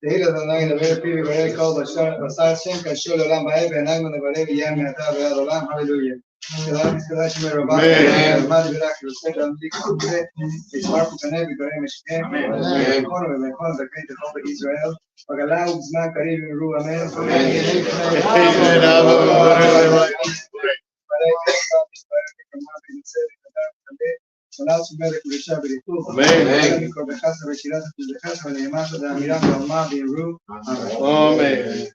תהילה אדוני נביא פיו יברא כל בשר שם קשור לעולם באב ועיניו נברך ויהיה מעתה ועד עולם הללויה. שלום תפלה שמי רבה ועמד ורק יוסף להמתיק כזה ישמר פקנה ויברא משכם ובכל ובכל זכאי תכל בישראל וגלה ובזמן קריב ימרו אמן Salat Melech Risha B'Rituch. Amen. Mikol Bechasa V'Shirat V'Zechasa V'Neimasa V'Amiram V'Alma V'Yeru. Amen.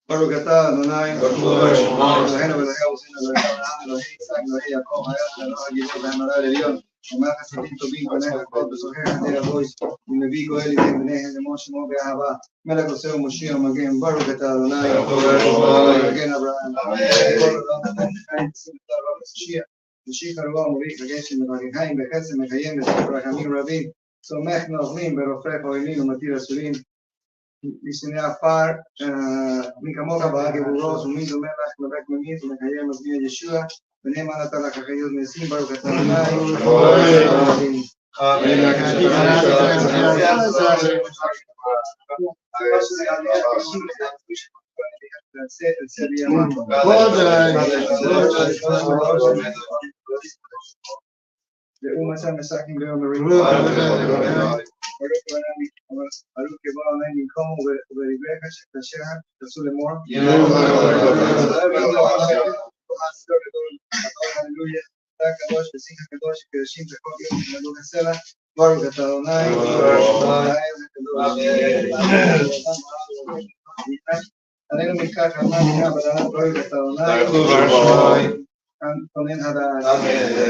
Baruch atah Adonai, Eloheinu ואלוהי אבותינו אלוהי אברהם, אלוהי יצחק, אלוהי יעקב, אלוהי הגיבור והנורא לעליון, אומר חסידים טובים בניך הכל בזוכר חדי אבויס, ומביא גואל לידי בניהם למות שמו באהבה, מלך עושה ומושיע ומגן, ברוך אתה אדוני, מגן אברהם, כל אדם נתן חיים תשים את הרב משיח, משיח הרוע ומוריך הגשם מברכיים בחסד מקיים בספר רחמים רבים, סומך נאכלים ורופך אוהלים ומתיר אסורים, לשני עפר, מי כמוך בהגבורות ומי דומה לך לבק ממית ומקיים מזמין ישוע ונאמן אתה לך החיות מעשים ברוך אתה אדוני ואומצה משחקים ביום הריבון עלו כבוא עליהם במקום וברגליך שתשע תעשו לאמור הללויה אתה הקדוש ושיח הקדוש שקדשים בכל יום ונדור הסלע ברוך אתה אדוני עלינו מכך כמה מינה בדעת ברוך אתה אדוני כונן הדעת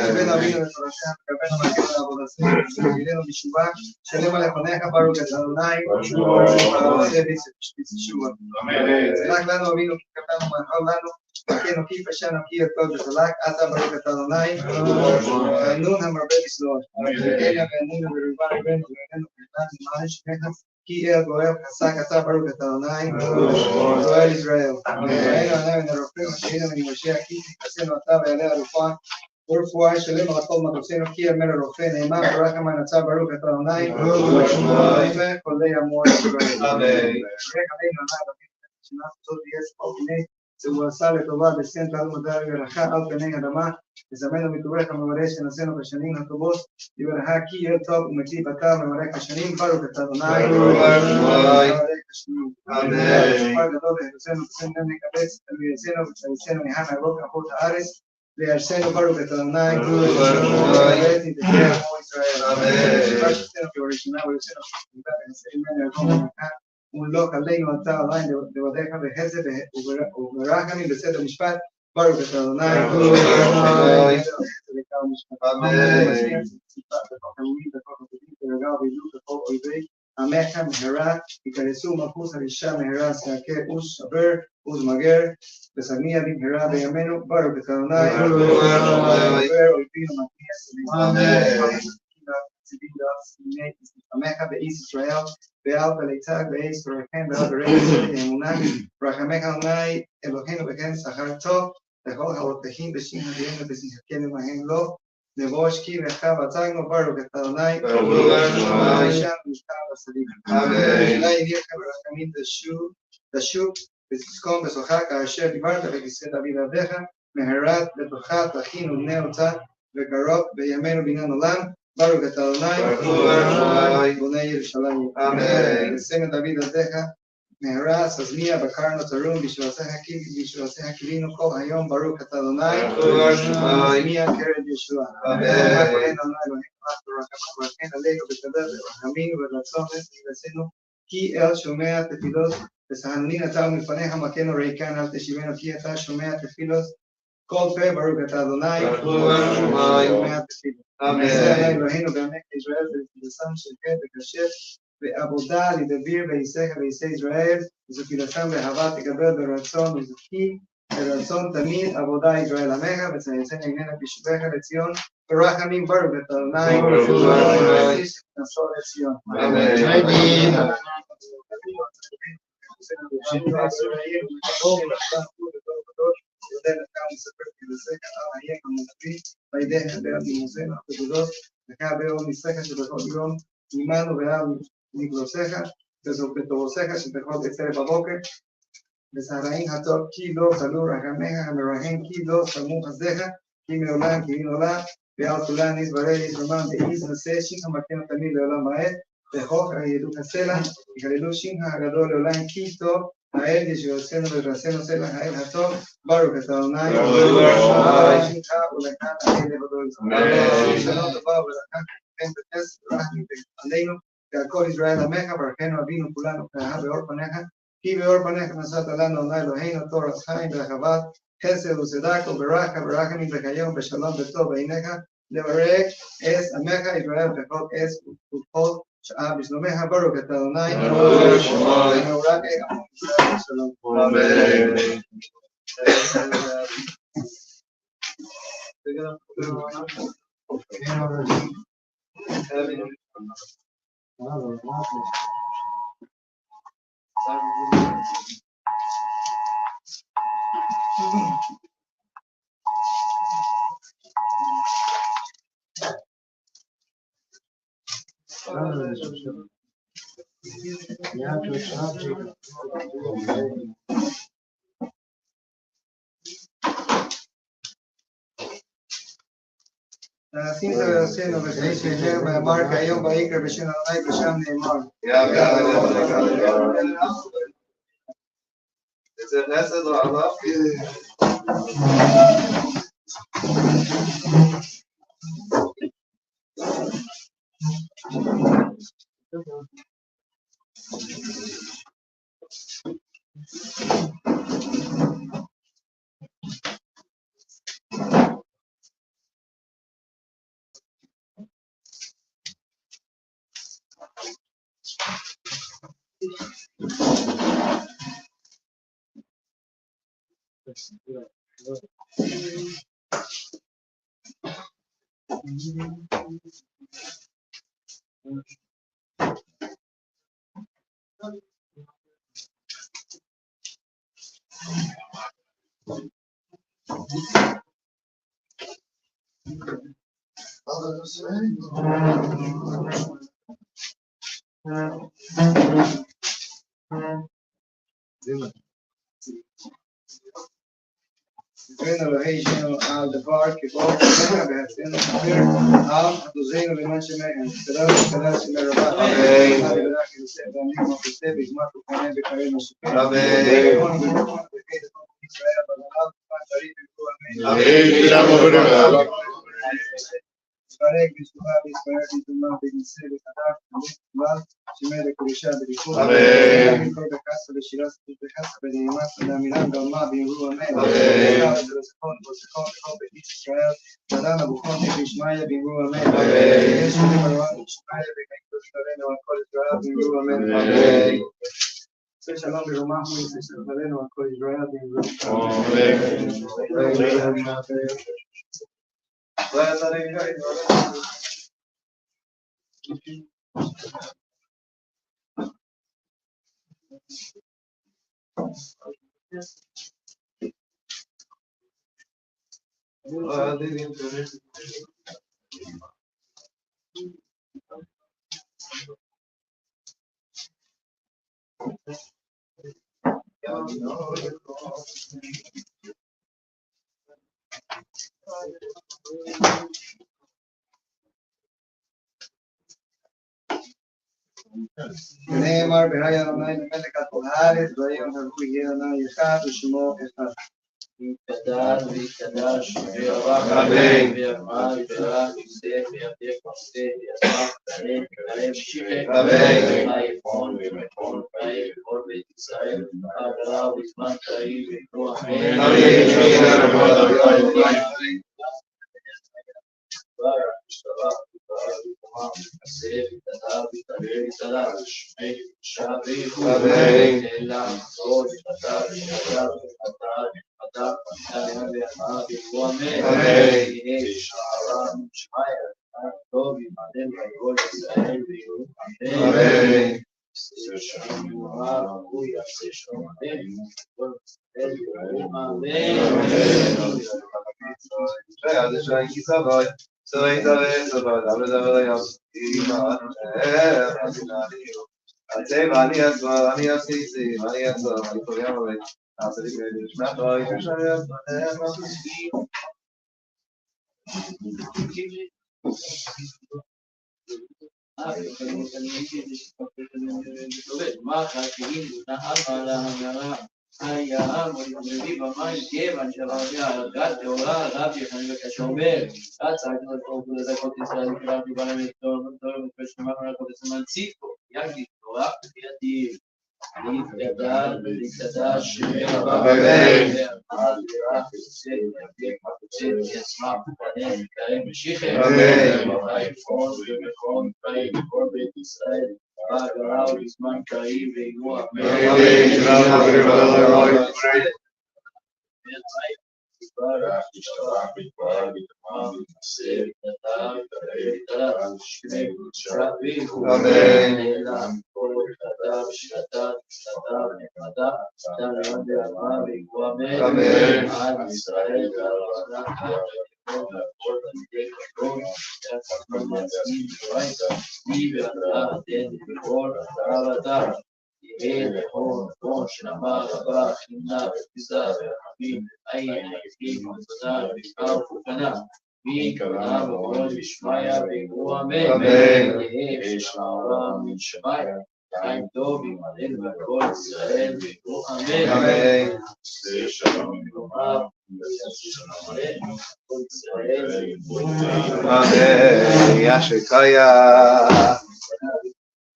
שבין אבינו ותורתך וקבלנו מגן לעבודתנו וגילנו בתשובה שלם על לפניך ברוך אתה אדוני ועושה בתשובה צלח לנו אבינו כי קבלנו מנחל לנו וכנו כי פשענו כי ירקוד וצלח אתה ברוך אתה אדוני והנון המרבה לסלוח וכן והנון ורובה רבנו ואיננו פרטן למען שמך כי אל גואל חזק אתה ברוך אתה אדוני גואל ישראל ואין ענה ונרופאים השהינו ונמושיע כי תכנסנו אתה ועלי הרפואה ורפואה שלם על הכל מטוסנו כי אמר הרופא נאמן ברחם הנצא ברוך אתה אדוני וכל אמור ישראל ורק עלינו ענה שנף זאת יש פה הנה שהוא עשה לטובה בסן תלו מדע ורחה על פני אדמה וזמנו מטובך המברך שנעשינו בשנים הטובות יברכה כי יהיה טוב ומטיב אתה מברך השנים ברוך אתה אדוני מברך השנים שפר גדול והרסנו בסן גם נקבץ וירסנו ותרסנו מהר מהרוב כחות הארץ וירסנו ברוך אתה אדוני ובית נתקה עמו ישראל שפר שפתנו כבראשונה וירסנו שפתנו ונעשה ממנו ירקום במכה ולא עלינו אתה עליין לבדיך בחסד וברחמים בסדר משפט ברוך אתה אדוני עמך מהרה יקרסו מלכות הרשע מהרה שעקה עוז שבר עוז מגר ושגניה במהרה בימינו ברוך אתה אדוני אויבינו מתניע עמך באיס ישראל ואל תליצג ואיס תורכם ואל ברגע אמונה רחמך אדוני אלוהינו וכן שכר טוב לכל הלוקחים בשם הדינו בשיחקנו מהם לא נבוש כי לך בצגנו ברוך את אדוני ושם משכב בסביב אולי נהיה ברחמים תשוב ותזכום בשוחק אשר דיברת בכיסא דוד עבדך מהרת בתוכה תכינו בני אותה וקרוב בימינו בניין עולם ברוך אתה אדוני בוני ירושלים ושם את דוד עבדך מהרה סזמיה בקרנו תרום בשבועתך קיווינו כל היום ברוך אתה אדוני סזמיה קרד ישוע וכן עלינו בקדש ורחמים ורצון ונעשינו כי אל שומע תפילות ושהנוני נטל מפניך מכנו ריקן אל תשיבנו כי אתה שומע תפילות כל פה ברוך אתה אדוני שומע תפילות נעשה אלוהינו בעמק ישראל ותפילתם של חטא וקשה ועבודה לדביר וישך וישא ישראל ותפילתם באהבה תקבל ברצון וזכי ברצון תמיד עבודה ישראל עמך וצייצן עיניך בשובך לציון ברחמים ברוך את אדוני ונשוא לציון. עמנו ועל נגלוסיך ובטובותיך שבכל בצלם בבוקר וזרעים הטוב כי לא תלו רחמיך המרחם כי לא סמו חסדיך כי מעולם כי מעולם ועל כולן יתברר יתרומם ואיז נשא שינך מקם תמיד לעולם ועד וחוק הידוק הסלע יכללו שינך הגדול לעולם כי טוב האל ישועתנו ורסנו סלע האל הטוב ברוך אתה אדוני שינך ולכאן האל לבדו ישראל שלום טובה ולכאן כן בכסף ורחמים עלינו ועל כל ישראל עמך ברכנו אבינו כולנו כאהה באור פניך כי באור פניך נשאת לנו אדוני אלוהינו תורת חיים ורחבת חסד וצדק וברכה ורחמים וכיום בשלום וטוב בעיניך לברך אס עמך ישראל בכל אס ובכל שעה בשלומך ברוך אתה אדוני ונורא כעמו ישראל בשלום. עשית ועשינו ושנשאר ואמר כיום ויקרא בשם אדוני ושם נאמר. זה חסד או עליו? Bueno, lo he hecho al devar que vos venga a hacer al dozeno de mancha mega, será se me roba. Amén. La verdad que usted también como usted es más que con el que no supera. Amén. Amén. Parece que su madre espera que tu madre dice de cada mal, si me recuerda de tu amén. Mi propia casa de Shiraz, tu casa de más la miranda más bien ruda amén. Amén. Los fondos de Israel, Madana Bukhon de Ishmael bien ruda amén. Amén. Jesús de Marwan Ishmael de Caín al cual Israel bien ruda amén. Amén. Se shalom de Román muy se shalom al cual Israel bien ruda amén. Voy a estar en el נאמר בהי אדוני למלך על הארץ ויום הלכו יהיה אדוני אחד ושמו אחד. יתקדש ויתקדש ויברך אמן ויאמר ויברך יוסף ויבטיח משה ויברך ויעלה ויעלה ושיחה אמן. ויפון וימכון ויבוא בית ישראל וגרה בזמן קריב ויקרוא אמן.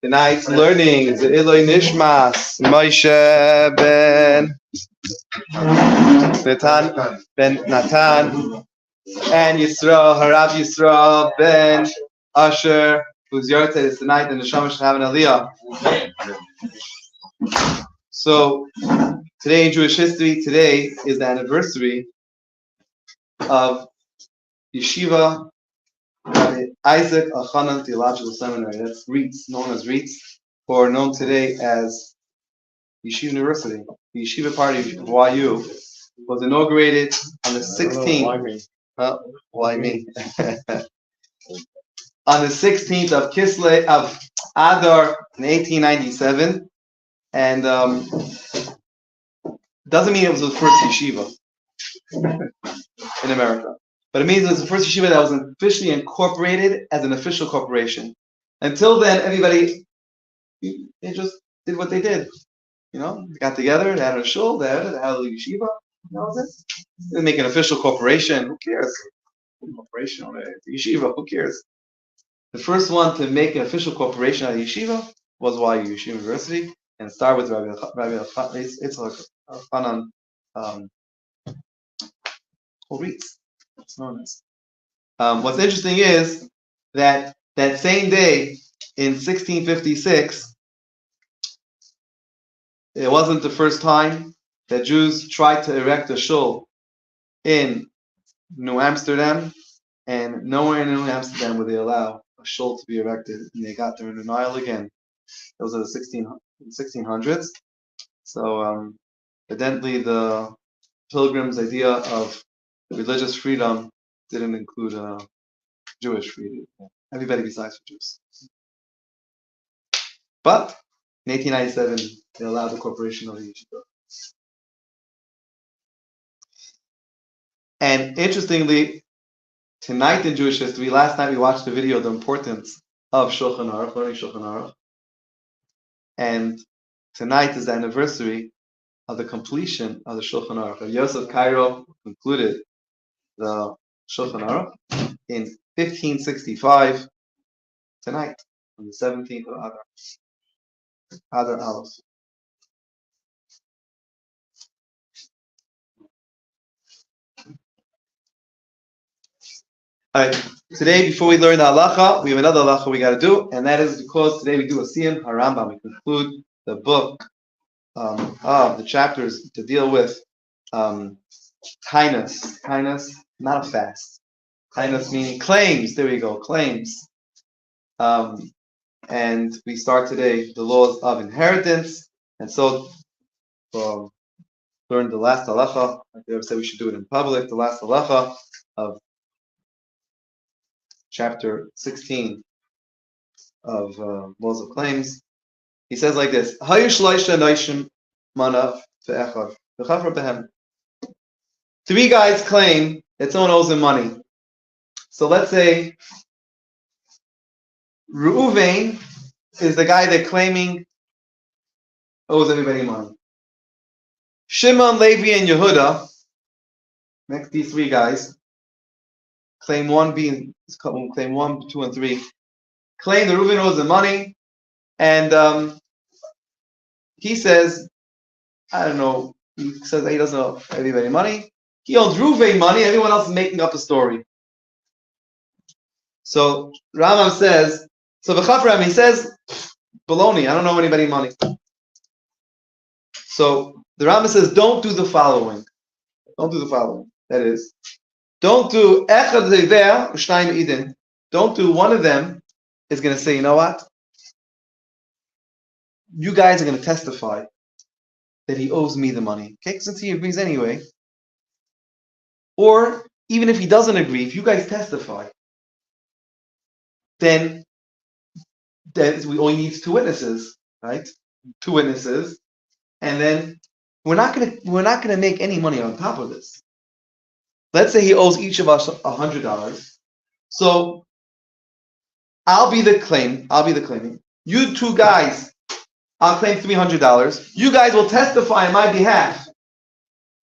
Tonight's learning is Eloi Nishmas Moshe ben Natan and Yisrael Harav Yisrael ben Asher, whose Yortzeit is tonight, and the Shamash have an Aliyah. So today in Jewish history, today is the anniversary of Yeshiva Rabbi Isaac Elchanan Theological Seminary. That's REITS, known as REITS, or known today as Yeshiva University. The Yeshiva party of YU was inaugurated on the 16th. Why me? On the 16th of Kislev of Adar in 1897, and doesn't mean it was the first yeshiva in America, but it means it was the first yeshiva that was officially incorporated as an official corporation. Until then, everybody they just did what they did. You know, they got together, they had a shul, they had a yeshiva. That was it. They didn't make an official corporation. Who cares? Corporation, right? Yeshiva. Who cares? The first one to make an official corporation out of yeshiva was YU Yeshiva University, and started with Rabbi Yitzchak Elchanan REITS. It's known as. What's interesting is that that same day in 1656, it wasn't the first time that Jews tried to erect a shul in New Amsterdam, and nowhere in New Amsterdam would they allow a shul to be erected, and they got their denial again. Those are the 1600s. So evidently the Pilgrims' idea of religious freedom didn't include Jewish freedom. Everybody besides for Jews. But in 1897, they allowed the corporation of the yeshiva. And interestingly, tonight in Jewish history, last night we watched the video of the importance of Shulchan Aruch, learning Shulchan Aruch. And tonight is the anniversary of the completion of the Shulchan Aruch. Yosef Cairo concluded the Shulchan Aruch in 1565, tonight, on the 17th of Adar Aleph. All right. Today, before we learn the halacha, we have another halacha we got to do, and that is because today we do a siyum harambam. We conclude the book of the chapters to deal with kindness. Kindness, not a fast. Kindness meaning claims. There we go, claims. And we start today the laws of inheritance, and so learn the last halacha. Like they ever said, we should do it in public. The last halacha of chapter 16 of laws of claims. He says like this: Three guys claim that someone owes them money. So let's say Reuven is the guy that claiming owes everybody money. Shimon, Levi, and Yehuda, next these three guys, claim 1, 2, and 3. Claim that Reuven owes them money, and he says, I don't know, he says that he doesn't owe everybody money. He owes Reuven money, everyone else is making up a story. So Rambam says, so V'chafram, he says, baloney, I don't owe anybody money. So the Rambam says, don't do the following. Don't do the following. That is, don't do echad zever u'shnayim idin. Don't do one of them is going to say, you know what? You guys are going to testify that he owes me the money. Okay, since he agrees anyway. Or even if he doesn't agree, if you guys testify, then we only need 2 witnesses, right? 2 witnesses, and then we're not gonna make any money on top of this. Let's say he owes each of us $100. So I'll be the claiming. You 2 guys, I'll claim $300. You guys will testify on my behalf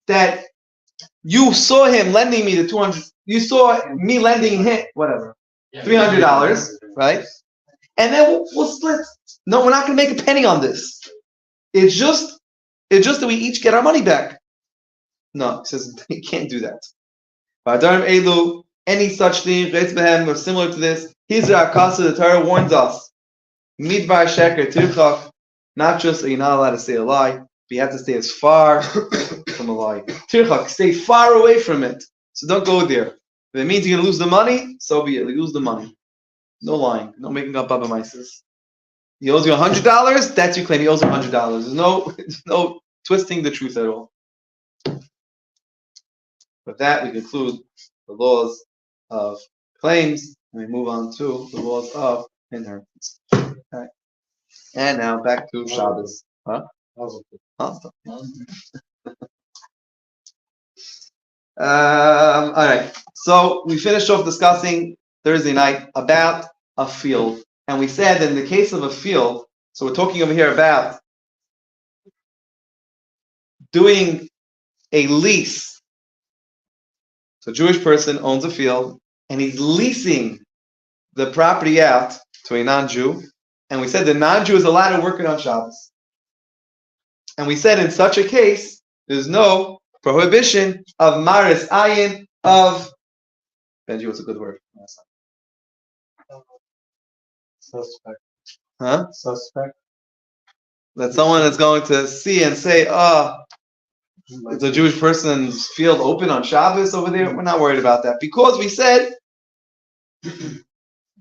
that you saw him lending me the $200. You saw me lending him whatever $300, right? And then we'll split. No, we're not going to make a penny on this. It's just that we each get our money back. No, he says you can't do that. Any such thing, or similar to this, the Torah warns us. Midbar sheker tirchach, not just that you're not allowed to say a lie, but you have to stay as far from a lie. Tirchach, stay far away from it. So don't go there. If it means you're going to lose the money, so be it. You lose the money. No lying. No making up Baba Mises. He owes you $100, that's your claim. He owes you $100. There's no twisting the truth at all. With that, we conclude the laws of claims, and we move on to the laws of inheritance. Okay. And now back to Shabbos. Huh? All right. So we finished off discussing Thursday night about a field. And we said that in the case of a field, so we're talking over here about doing a lease. So a Jewish person owns a field and he's leasing the property out to a non-Jew. And we said the non-Jew is allowed to work it on Shabbos. And we said in such a case, there's no prohibition of maris ayin, of Benji, what's a good word? Suspect. Huh? Suspect. That someone is going to see and say, it's a Jewish person's field open on Shabbos over there. We're not worried about that. Because we said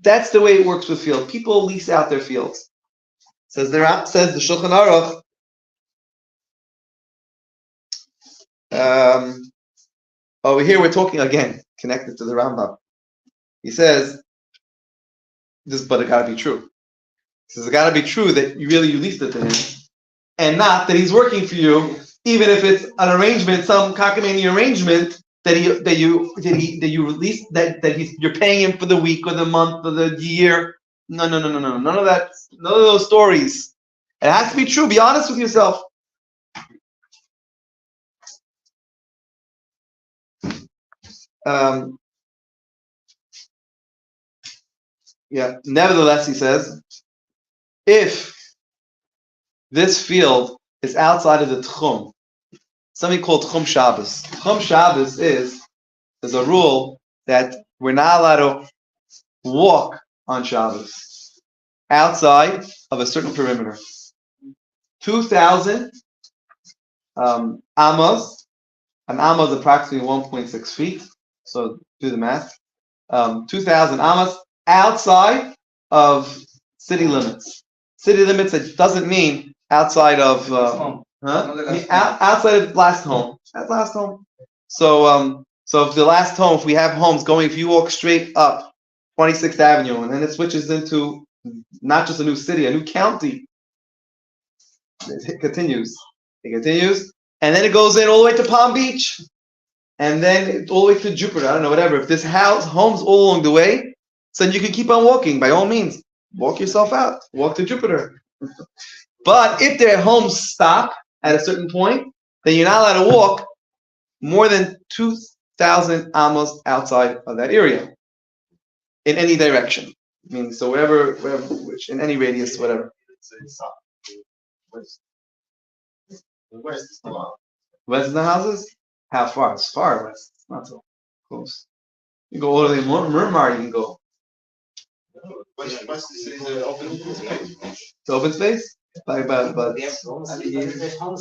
that's the way it works with field. People lease out their fields. Says the Shulchan Aruch. Over here we're talking again, connected to the Rambam. He says, but it gotta be true. He says it gotta be true that you leased it to him, and not that he's working for you, even if it's an arrangement, some cockamamie arrangement you're paying him for the week or the month or the year. No. None of that. None of those stories. It has to be true. Be honest with yourself. Nevertheless, he says, if this field is outside of the Tchum, something called Tchum Shabbos. Tchum Shabbos is a rule that we're not allowed to walk on Shabbos outside of a certain perimeter. 2,000 amos. An amma is approximately 1.6 feet. So do the math. 2,000 amos outside of city limits. City limits, it doesn't mean outside of outside of last home. That's last home. So if the last home, if we have homes going, if you walk straight up 26th Avenue, and then it switches into not just a new city, a new county. It continues, and then it goes in all the way to Palm Beach, and then all the way to Jupiter. I don't know, whatever. If this homes all along the way, so then you can keep on walking. By all means, walk yourself out, walk to Jupiter. But if their homes stop at a certain point, then you're not allowed to walk more than 2,000 amos outside of that area in any direction. Meaning, so wherever, which in any radius, whatever. West is the law. West is the houses? How far? It's far west. It's not so close. You go all the way to Murmar, you can go. West is the open space. It's open space? But There's homes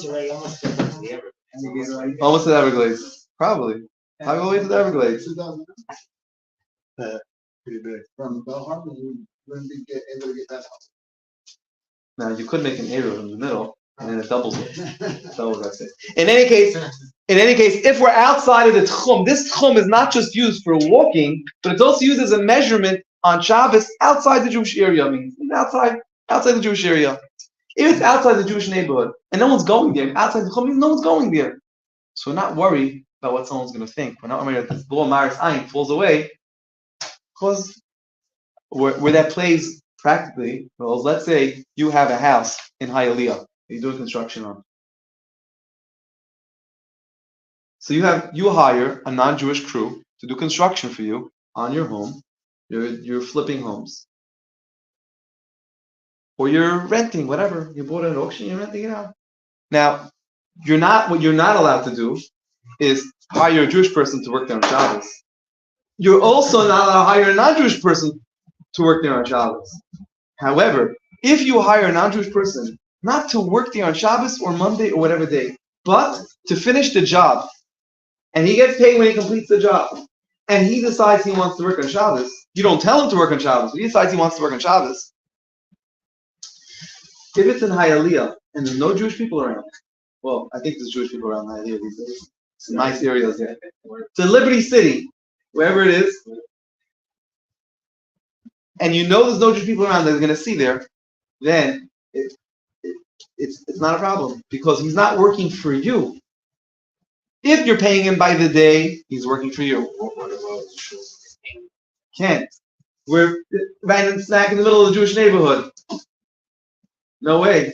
already almost to the Everglades. almost to the Everglades. Probably. How go all the way to the Everglades? Pretty big. From Bell Harbor, you wouldn't be able to get that house. Now you could make an arrow in the middle, and then it doubles it. Doubles that space. In any case, if we're outside of the tchum, this tchum is not just used for walking, but it's also used as a measurement on Shabbos outside the Jewish area. I mean, outside the Jewish area. If it's outside the Jewish neighborhood and no one's going there, outside the tchum means no one's going there. So we're not worried about what someone's going to think. We're not worried that this law Maariv Ayin falls away, because where that plays practically, well, let's say you have a house in Hialeah you're doing construction on. So you hire a non-Jewish crew to do construction for you on your home. You're flipping homes, or you're renting, whatever. You bought it at auction, you're renting it out. Now, what you're not allowed to do is hire a Jewish person to work there on Shabbos. You're also not allowed to hire a non-Jewish person to work there on Shabbos. However, if you hire a non-Jewish person not to work there on Shabbos or Monday or whatever day, but to finish the job, and he gets paid when he completes the job, and he decides he wants to work on Shabbos, you don't tell him to work on Shabbos, but he decides he wants to work on Shabbos. If it's in Hialeah and there's no Jewish people around, well, I think there's Jewish people around Hialeah these days. Some nice areas there. It's in Liberty City, wherever it is, and you know there's no Jewish people around that are going to see there, then it's not a problem, because he's not working for you. If you're paying him by the day, he's working for you. Can't. We're random snack in the middle of the Jewish neighborhood. No way.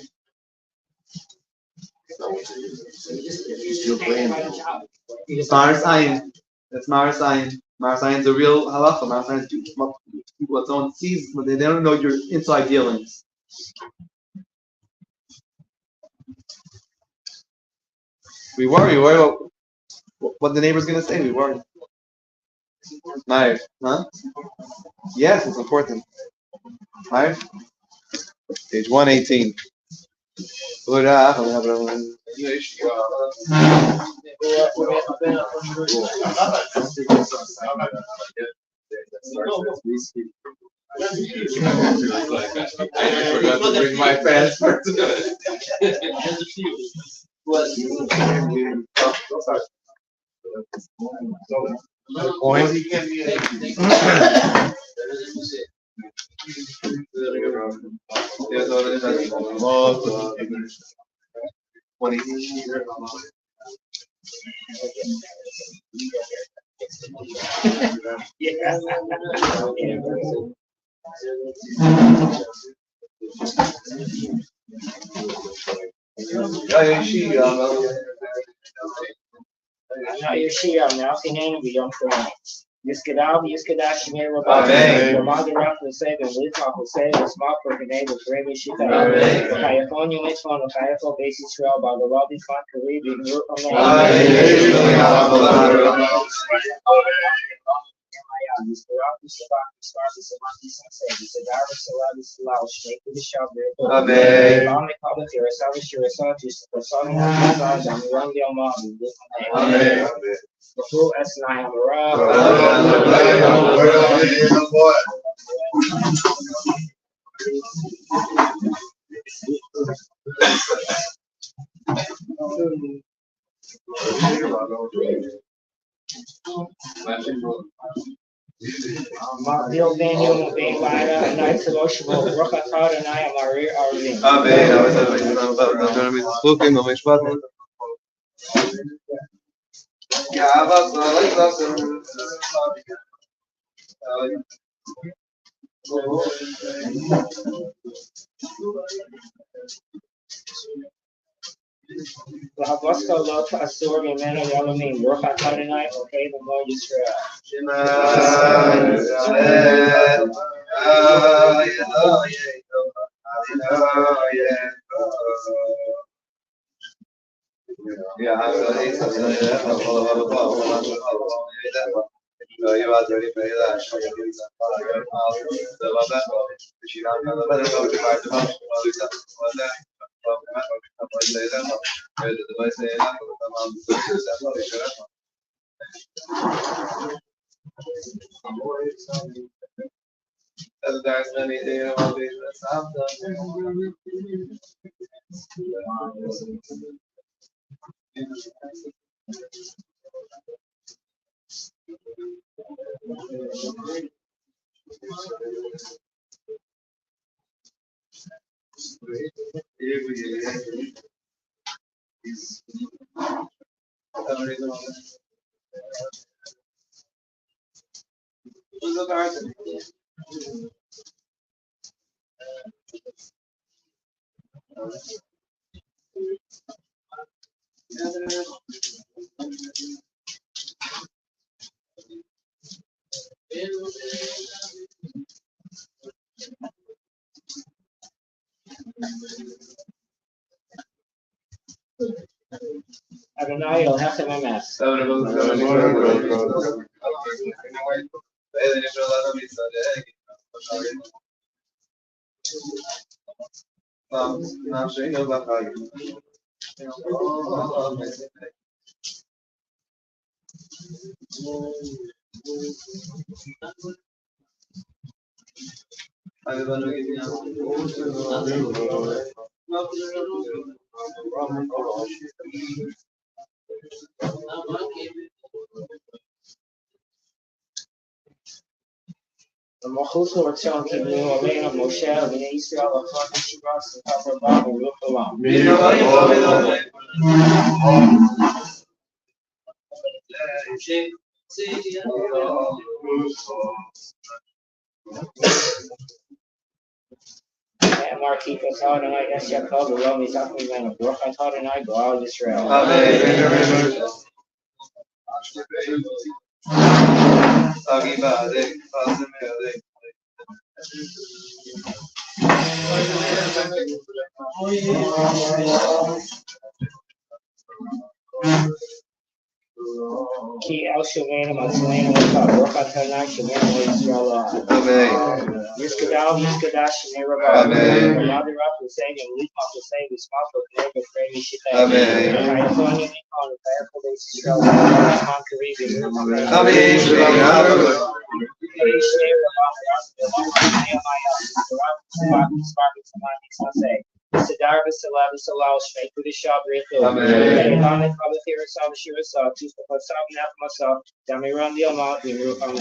Maariv Ayin. That's Maariv Ayin. Maariv Ayin is a real halacha. Maariv Ayin is people that someone sees, but they don't know your inside dealings. We worry about what the neighbor's going to say. We worry. Maariv, huh? Yes, it's important. Maariv? Page 118. I forgot to bring my passport. Yiskedav, Yiskedav, Shemir, Rabbi, Ramad, Rafa, Sega, Litok, Sega, Smart, Perkinable, Brave, Shita, Kayafon, you mix one of Kayafo, Basic Trail, Bagawabi, Fun, Karibi, New Amen. These Baraki Shabaki Sparky Samaki Sensei, the Dara Salabi Salau, Snake with the Shabri, Amen. Public here, establish your research, the Sony Hamazan, and run the Alma, Amen. The full S and I have a Bill Daniel being Lida and I Soloshimo, Rokatar and I am Maariv Arvin. Amen. Lahabaska Lot Asur Yemena Yalamin, Rokatar and I, okay, the Lord Israel. Adonai, you'll have to my mass. The Machus who are telling people who are laying up Moshe, and Israel, the fucking Shiras, and Papa Bob, and Ruth Alam. And Mark Equals out, and I guess Jacob, the Romy, talking about a brook, I thought, and I go out of Israel. Ki El Shavana Maslana Waka Roka Tanai Shavana Israel. Yiskadal Yiskadash Neraba. Mother up the same and leap off the same with small for Neva Frame Shita. I thought you on the powerful basis Israel. Man Caribbean. Sidarvis Salavis allows straight to the shop Rito. And on the public here is all the sure saw to the Pasam myself, Damiran the Amal, the Roof on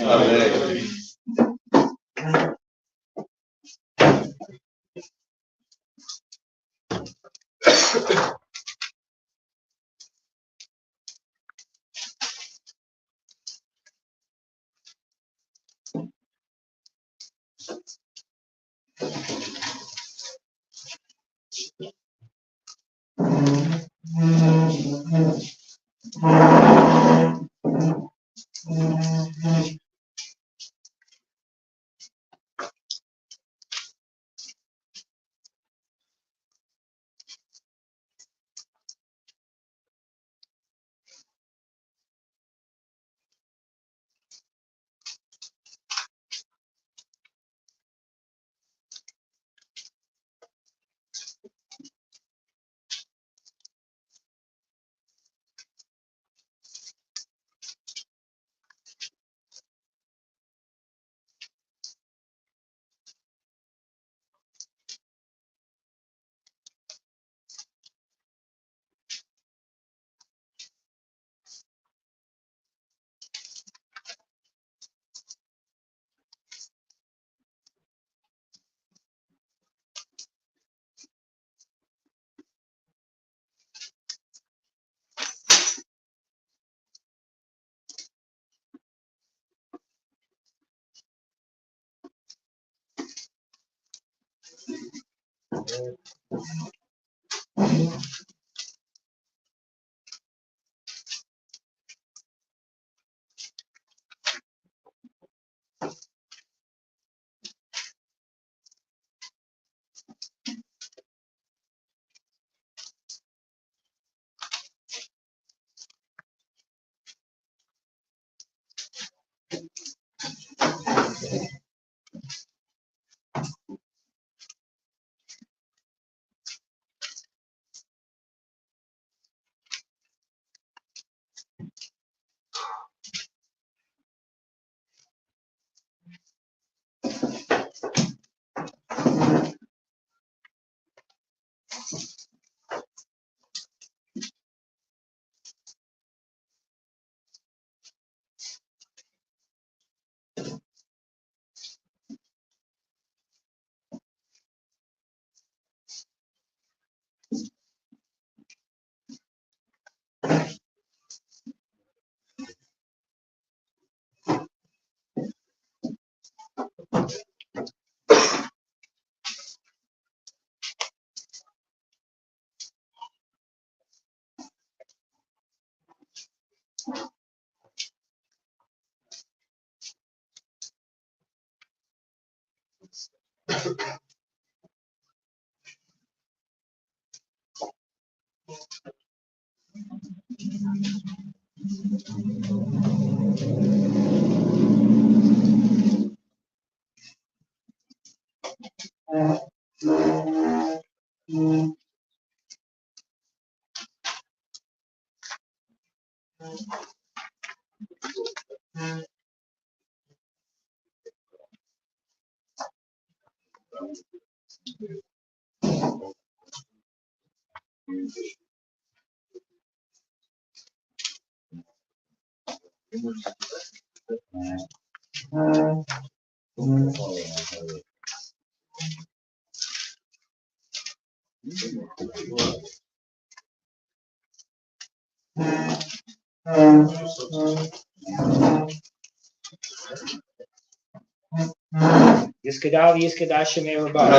Yiskadav Yiskadash Shemirabah.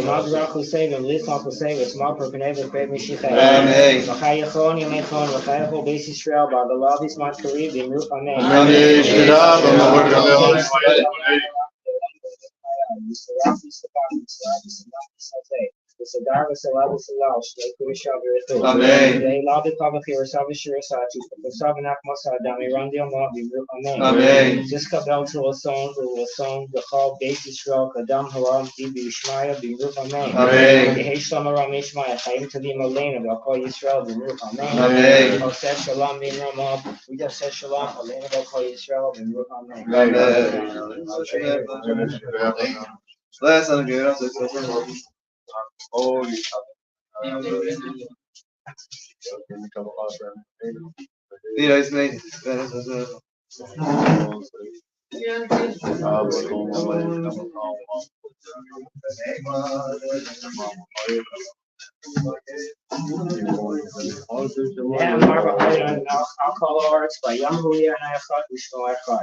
Maariv Hussein, Lichon Hussein, Small Perpeneva, Great Mishichay. Amen. Vachayachon, Yamechon, Vachayachon, Base Israel, Balavis, Mount Karib, Yimruf, Amen. Amen. Amen. Amen. Ziska Bel to a song, the call, Base Israel, Kadam Haram, Dibi Ishmael, Bimruf, Amen. Amen. Yehesh Samaram Ishmael, Chaim to the Malena, Bakal Yisrael, Bimruf, Amen. Amen. Oseh Shalom, Bimram, we just said Shalom, Alena, Bakal Yisrael, Bimruf, Amen. Last on the Holy Yeah, it's made. Yeah, Marva, I'll call ours by Yamhuya and I thought we still have God.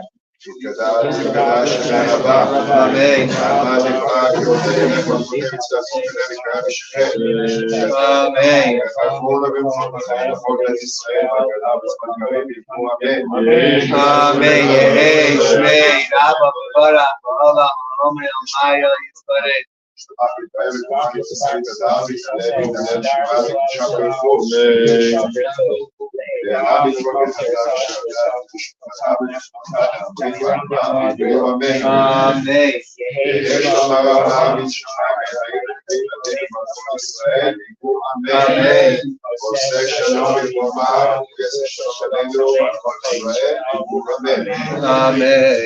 Amen.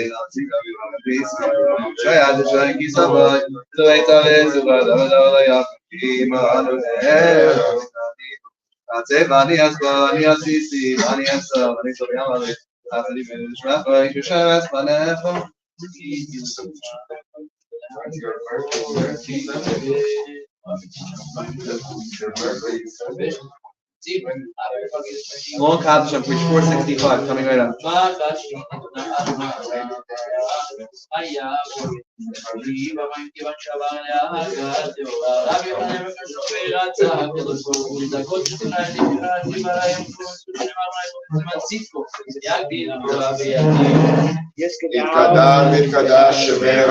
Long Kaddish, page 465, coming right up. מתקדש שמר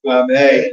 Amen.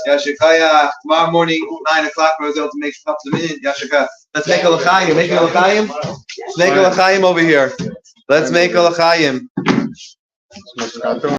Yashikaya, tomorrow morning, 9 o'clock, we're able to make up the minute. Yashika, let's make a l'chaim. Make a l'chaim. Let's make a l'chaim over here. Let's make a l'chaim.